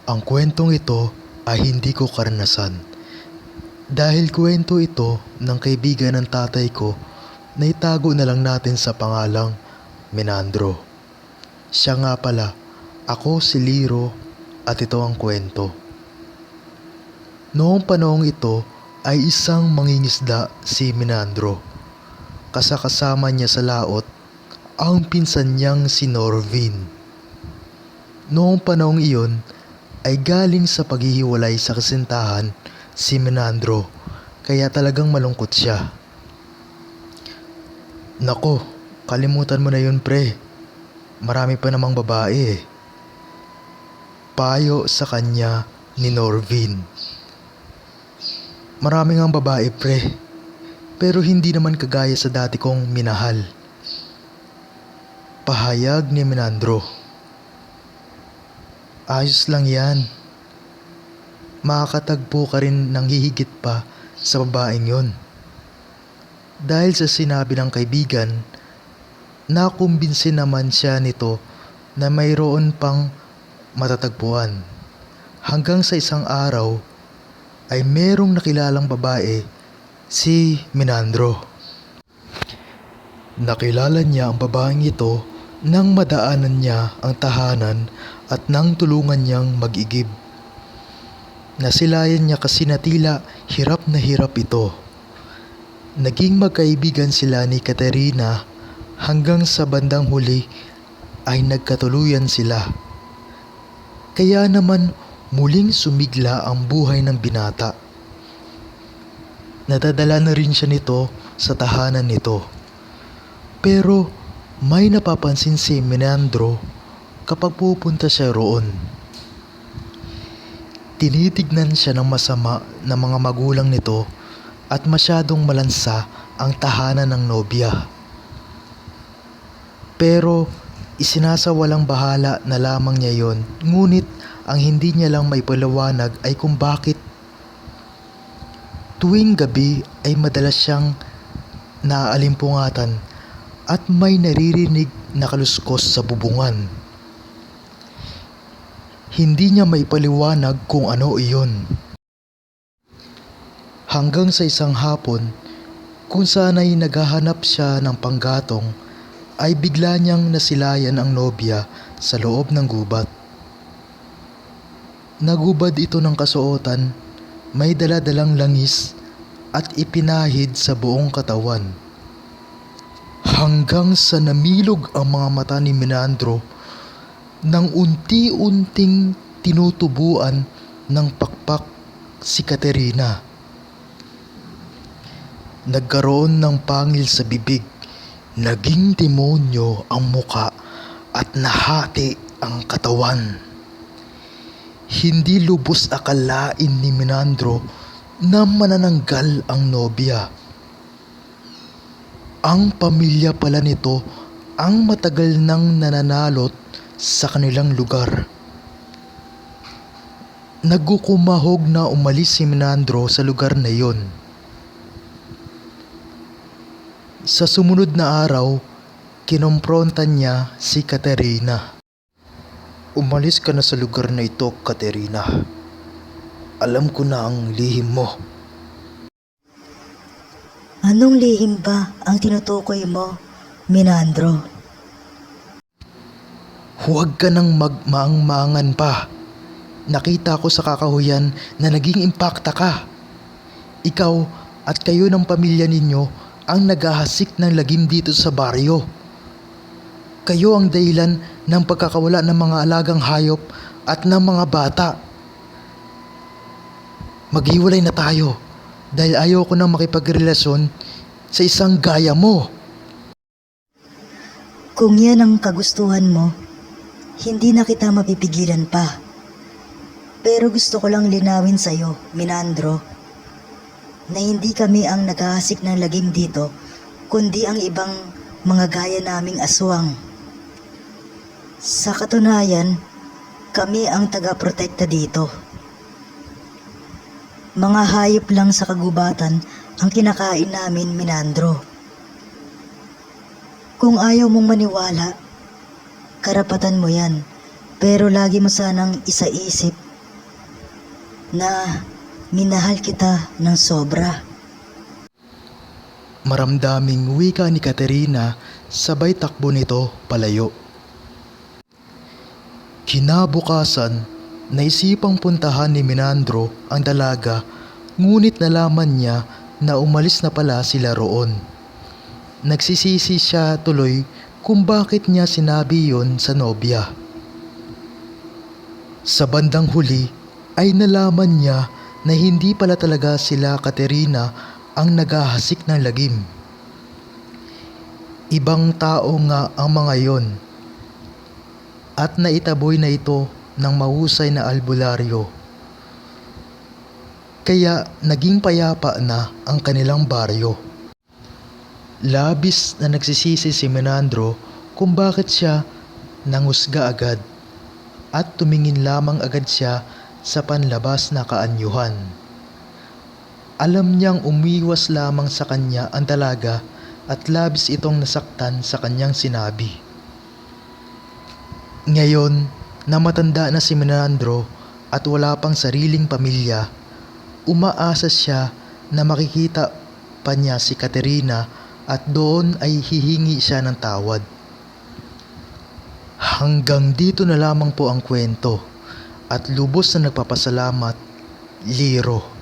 Ang kwentong ito ay hindi ko karanasan. Dahil kwento ito ng kaibigan ng tatay ko na itago na lang natin sa pangalang Menandro. Siya nga pala, ako si Liro at ito ang kwento. Noong panahong ito ay isang mangingisda si Menandro. Kasakasama niya sa laot ang pinsan niyang si Norvin. Noong panahong iyon ay galing sa paghihiwalay sa kasintahan si Menandro, kaya talagang malungkot siya. Nako, kalimutan mo na yun pre. Marami pa namang babae eh. Payo sa kanya ni Norvin. Marami ngang babae pre, pero hindi naman kagaya sa dati kong minahal. Pahayag ni Menandro. Ayos lang yan. Makakatagpo ka rin ng hihigit pa sa babaeng yon. Dahil sa sinabi ng kaibigan, nakumbinsi naman siya nito na mayroon pang matatagpuan. Hanggang sa isang araw ay merong nakilalang babae, si Menandro. Nakilala niya ang babaeng ito nang madaanan niya ang tahanan at nang tulungan niyang mag-igib. Nasilayan niya kasi na tila hirap na hirap ito. Naging magkaibigan sila ni Katerina hanggang sa bandang huli ay nagkatuluyan sila. Kaya naman muling sumigla ang buhay ng binata. Nadadala na rin siya nito sa tahanan nito. Pero may napapansin si Menandro kapag pupunta siya roon. Tinitignan siya ng masama ng mga magulang nito at masyadong malansa ang tahanan ng nobya. Pero isinasawalang bahala na lamang niya yon, ngunit ang hindi niya lang may paliwanag ay kung bakit tuwing gabi ay madalas siyang naalimpungatan at may naririnig na kaluskos sa bubungan. Hindi niya may paliwanag kung ano iyon. Hanggang sa isang hapon, kung saan ay naghahanap siya ng panggatong, ay bigla niyang nasilayan ang nobya sa loob ng gubat. Nagubad ito ng kasuotan, may daladalang langis at ipinahid sa buong katawan. Hanggang sa namilog ang mga mata ni Menandro nang unti-unting tinutubuan ng pakpak si Katerina. Nagkaroon ng pangil sa bibig, naging demonyo ang muka at nahati ang katawan. Hindi lubos akalain ni Menandro na manananggal ang nobya. Ang pamilya pala nito ang matagal nang nananalot sa kanilang lugar. Nagkukumahog na umalis si Menandro sa lugar na iyon. Sa sumunod na araw, kinomprontan niya si Katerina. Umalis ka na sa lugar na ito, Katerina. Alam ko na ang lihim mo. Anong lihim ba ang tinutukoy mo, Menandro? Huwag ka nang magmaang-maangan pa. Nakita ko sa kakahuyan na naging impakta ka. Ikaw at kayo ng pamilya ninyo ang naghahasik ng lagim dito sa baryo. Kayo ang dahilan ng pagkakawala ng mga alagang hayop at ng mga bata. Maghiwalay na tayo dahil ayoko nang makipagrelasyon sa isang gaya mo. Kung yan ang kagustuhan mo, hindi na kita mapipigilan pa. Pero gusto ko lang linawin sa'yo, Menandro, na hindi kami ang naghahasik ng lagim dito, kundi ang ibang mga gaya naming aswang. Sa katunayan, kami ang taga-protekta dito. Mga hayop lang sa kagubatan ang kinakain namin, Menandro. Kung ayaw mong maniwala, karapatan mo yan. Pero lagi mo sanang isaisip na minahal kita ng sobra. Maramdaming wika ni Katerina, sabay takbo nito palayo. Kinabukasan, naisipang puntahan ni Menandro ang dalaga, ngunit nalaman niya na umalis na pala sila roon. Nagsisisi siya tuloy kung bakit niya sinabi yon sa nobya. Sa bandang huli ay nalaman niya na hindi pala talaga sila Katerina ang naghahasik ng lagim. Ibang tao nga ang mga yon, at naitaboy na ito ng mahusay na albularyo. Kaya naging payapa na ang kanilang baryo. Labis na nagsisisi si Menandro kung bakit siya nangusga agad, at tumingin lamang agad siya sa panlabas na kaanyuhan. Alam niyang umiwas lamang sa kanya ang dalaga at labis itong nasaktan sa kanyang sinabi. Ngayon na matanda na si Menandro at wala pang sariling pamilya, umaasa siya na makikita pa niya si Katerina at doon ay hihingi siya ng tawad. Hanggang dito na lamang po ang kwento, at lubos na nagpapasalamat, Liro.